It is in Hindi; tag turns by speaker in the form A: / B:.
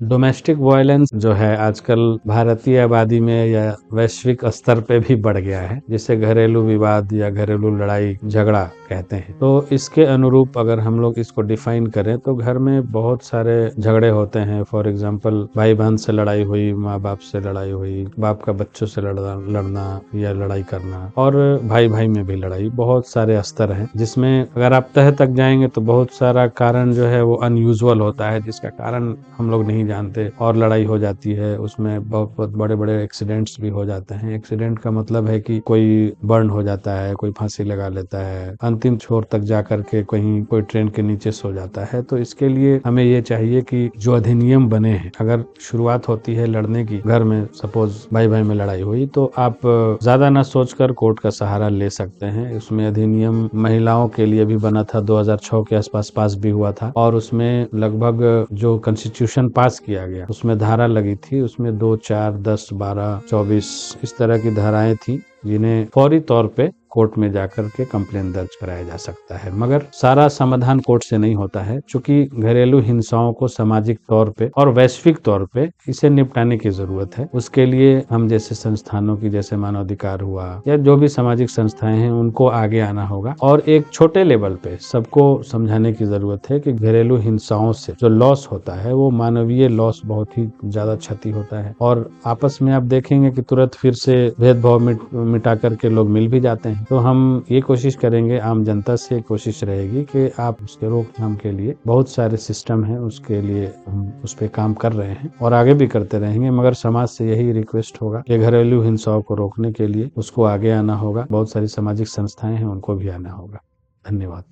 A: डोमेस्टिक वायलेंस जो है आजकल भारतीय आबादी में या वैश्विक स्तर पे भी बढ़ गया है, जिसे घरेलू विवाद या घरेलू लड़ाई झगड़ा कहते हैं। तो इसके अनुरूप अगर हम लोग इसको डिफाइन करें तो घर में बहुत सारे झगड़े होते हैं। फॉर एग्जांपल भाई बहन से लड़ाई हुई, माँ बाप से लड़ाई हुई, बाप का बच्चों से लड़ना या लड़ाई करना, और भाई भाई में भी लड़ाई। बहुत सारे स्तर हैं जिसमें अगर आप तह तक जाएंगे तो बहुत सारा कारण जो है वो अनयूजुअल होता है, जिसका कारण हम लोग नहीं जानते और लड़ाई हो जाती है। उसमें बहुत बहुत बड़े बड़े एक्सीडेंट्स भी हो जाते हैं। एक्सीडेंट का मतलब है कि कोई बर्न हो जाता है, कोई फांसी लगा लेता है, अंतिम छोर तक जा करके कहीं कोई ट्रेन के नीचे सो जाता है। तो इसके लिए हमें ये चाहिए कि जो अधिनियम बने हैं, अगर शुरुआत होती है लड़ने की, घर में सपोज भाई भाई में लड़ाई हुई, तो आप ज्यादा ना सोचकर कोर्ट का सहारा ले सकते हैं। उसमें अधिनियम महिलाओं के लिए भी बना था, 2006 के आसपास पास भी हुआ था, और उसमें लगभग जो कॉन्स्टिट्यूशन पास किया गया उसमें धारा लगी थी, उसमें 2, 4, 10, 12, 24 इस तरह की धाराएं थी जिन्हें फौरी तौर पे कोर्ट में जाकर के कंप्लेन दर्ज कराया जा सकता है। मगर सारा समाधान कोर्ट से नहीं होता है, क्योंकि घरेलू हिंसाओं को सामाजिक तौर पे और वैश्विक तौर पे इसे निपटाने की जरूरत है। उसके लिए हम जैसे संस्थानों की, जैसे मानवाधिकार हुआ या जो भी सामाजिक संस्थाएं हैं, उनको आगे आना होगा और एक छोटे लेवल पे सबको समझाने की जरूरत है कि घरेलू हिंसाओं से जो लॉस होता है वो मानवीय लॉस बहुत ही ज्यादा क्षति होता है। और आपस में आप देखेंगे कि तुरंत फिर से भेदभाव मिटा करके लोग मिल भी जाते हैं। तो हम ये कोशिश करेंगे, आम जनता से कोशिश रहेगी कि आप उसके रोकथाम के लिए बहुत सारे सिस्टम हैं, उसके लिए हम उस पर काम कर रहे हैं और आगे भी करते रहेंगे। मगर समाज से यही रिक्वेस्ट होगा कि घरेलू हिंसाओं को रोकने के लिए उसको आगे आना होगा। बहुत सारी सामाजिक संस्थाएं हैं, उनको भी आना होगा। धन्यवाद।